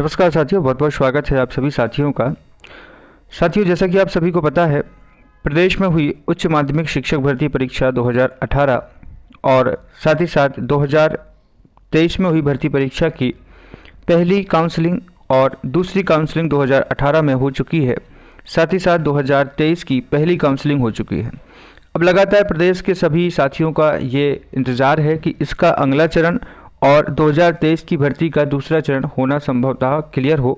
नमस्कार साथियों, बहुत बहुत स्वागत है आप सभी साथियों का। साथियों, जैसा कि आप सभी को पता है, प्रदेश में हुई उच्च माध्यमिक शिक्षक भर्ती परीक्षा 2018 और साथ ही साथ 2023 में हुई भर्ती परीक्षा की पहली काउंसलिंग और दूसरी काउंसलिंग 2018 में हो चुकी है। साथ ही साथ 2023 की पहली काउंसलिंग हो चुकी है। अब लगातार प्रदेश के सभी साथियों का ये इंतज़ार है कि इसका अगला चरण और 2023 की भर्ती का दूसरा चरण होना संभवतः क्लियर हो,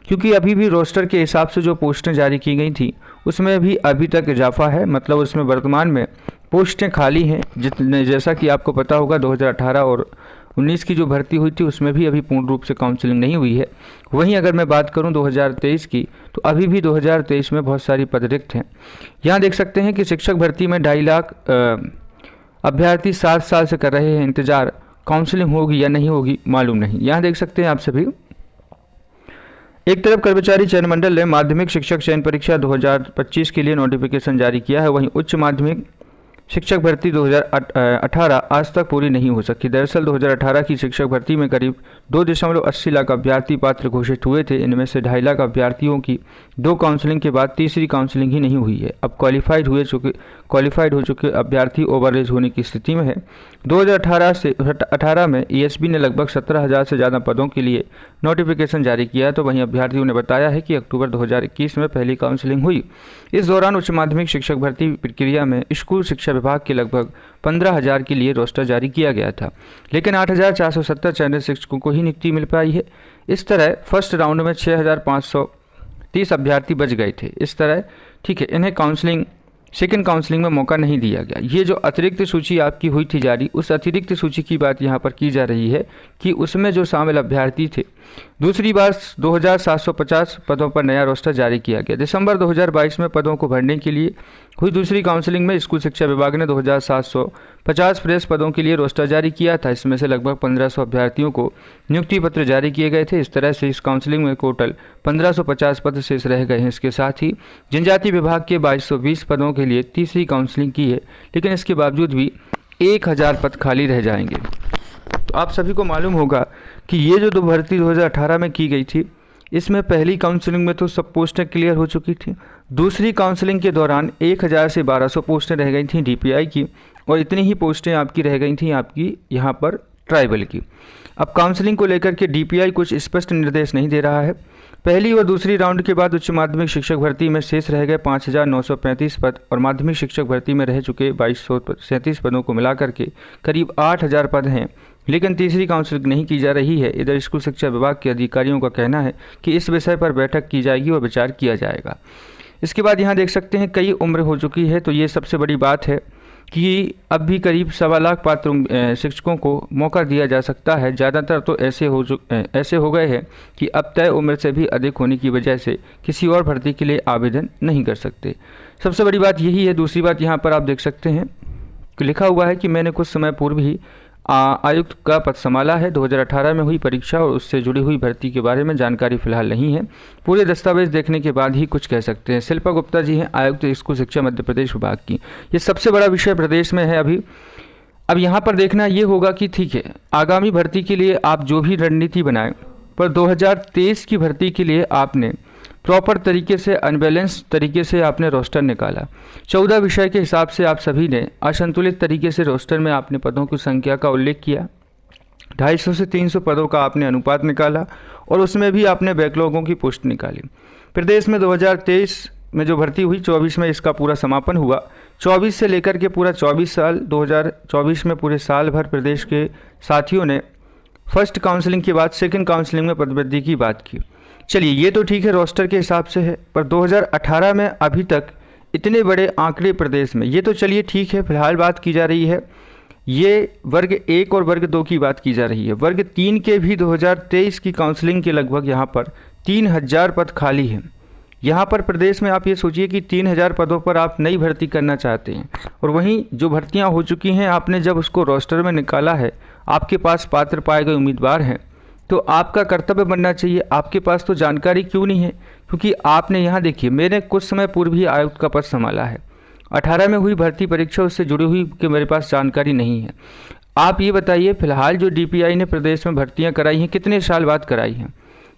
क्योंकि अभी भी रोस्टर के हिसाब से जो पोस्टें जारी की गई थी उसमें भी अभी तक इजाफा है। मतलब उसमें वर्तमान में पोस्टें खाली हैं, जितने जैसा कि आपको पता होगा 2018 और 19 की जो भर्ती हुई थी उसमें भी अभी पूर्ण रूप से काउंसलिंग नहीं हुई है। वहीं अगर मैं बात करूं 2023 की, तो अभी भी 2023 में बहुत सारी पद रिक्त हैं। यहाँ देख सकते हैं कि शिक्षक भर्ती में 2.5 लाख अभ्यर्थी 7 साल से कर रहे हैं इंतज़ार। काउंसलिंग होगी या नहीं होगी मालूम नहीं। यहाँ देख सकते हैं आप सभी, एक तरफ कर्मचारी चयन मंडल ने माध्यमिक शिक्षक चयन परीक्षा 2025 के लिए नोटिफिकेशन जारी किया है, वहीं उच्च माध्यमिक शिक्षक भर्ती 2018 आज तक पूरी नहीं हो सकी। दरअसल 2018 की शिक्षक भर्ती में करीब 2.80 लाख अभ्यर्थी पात्र घोषित हुए थे। इनमें से 2.5 लाख अभ्यर्थियों की 2 काउंसलिंग के बाद तीसरी काउंसलिंग ही नहीं हुई है। अब क्वालिफाइड हो चुके अभ्यर्थी ओवरएज होने की स्थिति में है। 2018 से 18 में ईएसबी ने लगभग 17,000 से ज़्यादा पदों के लिए नोटिफिकेशन जारी किया, तो वहीं अभ्यर्थियों ने बताया है कि अक्टूबर 2021 में पहली काउंसलिंग हुई। इस दौरान उच्च माध्यमिक शिक्षक भर्ती प्रक्रिया में स्कूल शिक्षा विभाग के लगभग 15,000 के लिए रोस्टर जारी किया गया था, लेकिन 8,470 चयनित शिक्षकों को ही नियुक्ति मिल पाई है। इस तरह फर्स्ट राउंड में 6,530 अभ्यर्थी बच गए थे। इस तरह ठीक है, इन्हें सेकेंड काउंसलिंग में मौका नहीं दिया गया। ये जो अतिरिक्त सूची आपकी हुई थी जारी, उस अतिरिक्त सूची की बात यहाँ पर की जा रही है कि उसमें जो शामिल अभ्यर्थी थे, दूसरी बार 2,750 पदों पर नया रोस्टर जारी किया गया। दिसंबर 2022 में पदों को भरने के लिए हुई दूसरी काउंसलिंग में स्कूल शिक्षा विभाग ने 2,750 फ्रेश पदों के लिए रोस्टर जारी किया था। इसमें से लगभग 1,500 अभ्यर्थियों को नियुक्ति पत्र जारी किए गए थे। इस तरह से इस काउंसलिंग में टोटल 1,550 पद शेष रह गए हैं। इसके साथ ही जनजाति विभाग के 2,220 पदों के लिए तीसरी काउंसलिंग की है, लेकिन इसके बावजूद भी 1,000 पद खाली रह जाएंगे। तो आप सभी को मालूम होगा कि ये जो भर्ती 2018 में की गई थी, इसमें पहली काउंसलिंग में तो सब पोस्टें क्लियर हो चुकी थी। दूसरी काउंसलिंग के दौरान 1,000 से 1,200 पोस्टें रह गई थी डीपीआई की, और इतनी ही पोस्टें आपकी रह गई थी आपकी यहाँ पर ट्राइबल की। अब काउंसलिंग को लेकर के डीपीआई कुछ स्पष्ट निर्देश नहीं दे रहा है। पहली और दूसरी राउंड के बाद उच्च माध्यमिक शिक्षक भर्ती में शेष रह गए 5,935 पद और माध्यमिक शिक्षक भर्ती में रह चुके 2,237 पदों को मिलाकर के करीब 8,000 पद हैं, लेकिन तीसरी काउंसलिंग नहीं की जा रही है। इधर स्कूल शिक्षा विभाग के अधिकारियों का कहना है कि इस विषय पर बैठक की जाएगी और विचार किया जाएगा। इसके बाद यहाँ देख सकते हैं कई उम्र हो चुकी है, तो ये सबसे बड़ी बात है कि अब भी करीब 1.25 लाख पात्र शिक्षकों को मौका दिया जा सकता है। ज़्यादातर तो ऐसे हो गए हैं कि अब तय उम्र से भी अधिक होने की वजह से किसी और भर्ती के लिए आवेदन नहीं कर सकते। सबसे बड़ी बात यही है। दूसरी बात यहाँ पर आप देख सकते हैं कि लिखा हुआ है कि मैंने कुछ समय पूर्व ही आयुक्त का पद संभाला है। 2018 में हुई परीक्षा और उससे जुड़ी हुई भर्ती के बारे में जानकारी फिलहाल नहीं है। पूरे दस्तावेज देखने के बाद ही कुछ कह सकते हैं। शिल्पा गुप्ता जी हैं आयुक्त स्कूल शिक्षा मध्य प्रदेश विभाग की। ये सबसे बड़ा विषय प्रदेश में है अभी। अब यहाँ पर देखना ये होगा कि ठीक है, आगामी भर्ती के लिए आप जो भी रणनीति बनाएं, पर 2023 की भर्ती के लिए आपने प्रॉपर तरीके से, अनबैलेंस तरीके से आपने रोस्टर निकाला। 14 विषय के हिसाब से आप सभी ने असंतुलित तरीके से रोस्टर में आपने पदों की संख्या का उल्लेख किया। 250 से 300 पदों का आपने अनुपात निकाला और उसमें भी आपने बैकलॉगों की पोस्ट निकाली। प्रदेश में 2023 में जो भर्ती हुई, 24 में इसका पूरा समापन हुआ। 24 से लेकर के पूरा 24 साल, 2024 में पूरे साल भर प्रदेश के साथियों ने फर्स्ट काउंसलिंग के बाद सेकेंड काउंसलिंग में पदवृद्धि की बात की। चलिए, ये तो ठीक है, रोस्टर के हिसाब से है, पर 2018 में अभी तक इतने बड़े आंकड़े प्रदेश में, ये तो चलिए ठीक है, फिलहाल बात की जा रही है। ये वर्ग 1 और वर्ग 2 की बात की जा रही है। वर्ग 3 के भी 2023 की काउंसलिंग के लगभग यहाँ पर 3,000 पद खाली हैं। यहाँ पर प्रदेश में आप ये सोचिए कि 3,000 पदों पर आप नई भर्ती करना चाहते हैं, और वहीं जो भर्तियाँ हो चुकी हैं आपने जब उसको रोस्टर में निकाला है, आपके पास पात्र पाए गए उम्मीदवार हैं, तो आपका कर्तव्य बनना चाहिए। आपके पास तो जानकारी क्यों नहीं है? क्योंकि आपने यहाँ देखिए, मैंने कुछ समय पूर्व ही आयुक्त का पद संभाला है। 18 में हुई भर्ती परीक्षा, उससे जुड़ी हुई कि मेरे पास जानकारी नहीं है। आप ये बताइए, फिलहाल जो डीपीआई ने प्रदेश में भर्तियां कराई हैं, कितने साल बाद कराई हैं?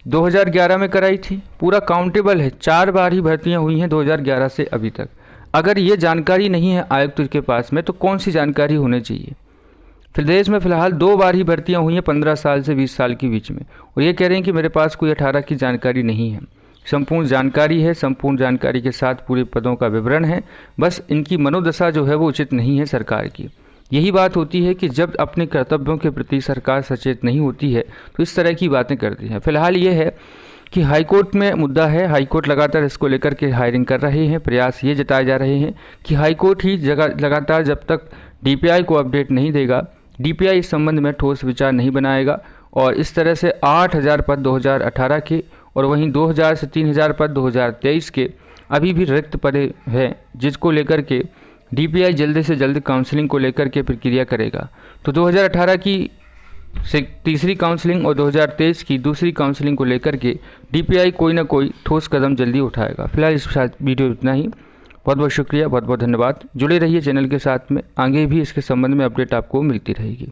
2011 में कराई थी, पूरा काउंटेबल है। 4 बार ही भर्तियां हुई हैं 2011 से अभी तक। अगर ये जानकारी नहीं है आयुक्त के पास में तो कौन सी जानकारी होनी चाहिए। प्रदेश में फ़िलहाल 2 बार ही भर्तियां हुई हैं 15 साल से 20 साल के बीच में, और ये कह रहे हैं कि मेरे पास कोई 18 की जानकारी नहीं है। संपूर्ण जानकारी है, संपूर्ण जानकारी के साथ पूरे पदों का विवरण है, बस इनकी मनोदशा जो है वो उचित नहीं है सरकार की। यही बात होती है कि जब अपने कर्तव्यों के प्रति सरकार सचेत नहीं होती है तो इस तरह की बातें करती है। फिलहाल ये है कि हाईकोर्ट में मुद्दा है, हाईकोर्ट लगातार इसको लेकर के हायरिंग कर रहे हैं। प्रयास ये जताए जा रहे हैं कि हाईकोर्ट ही लगातार जब तक डीपीआई को अपडेट नहीं देगा, डीपीआई इस संबंध में ठोस विचार नहीं बनाएगा, और इस तरह से 8000 पद 2018 के और वहीं 2000 से 3000 पद 2023 के अभी भी रिक्त पड़े हैं, जिसको लेकर के डीपीआई जल्द से जल्द काउंसलिंग को लेकर के प्रक्रिया करेगा। तो 2018 की से तीसरी काउंसलिंग और 2023 की दूसरी काउंसलिंग को लेकर के डीपीआई कोई ना कोई ठोस कदम जल्दी उठाएगा। फिलहाल इस वीडियो इतना ही। बहुत बहुत शुक्रिया, बहुत बहुत धन्यवाद। जुड़े रहिए चैनल के साथ में, आगे भी इसके संबंध में अपडेट आपको मिलती रहेगी।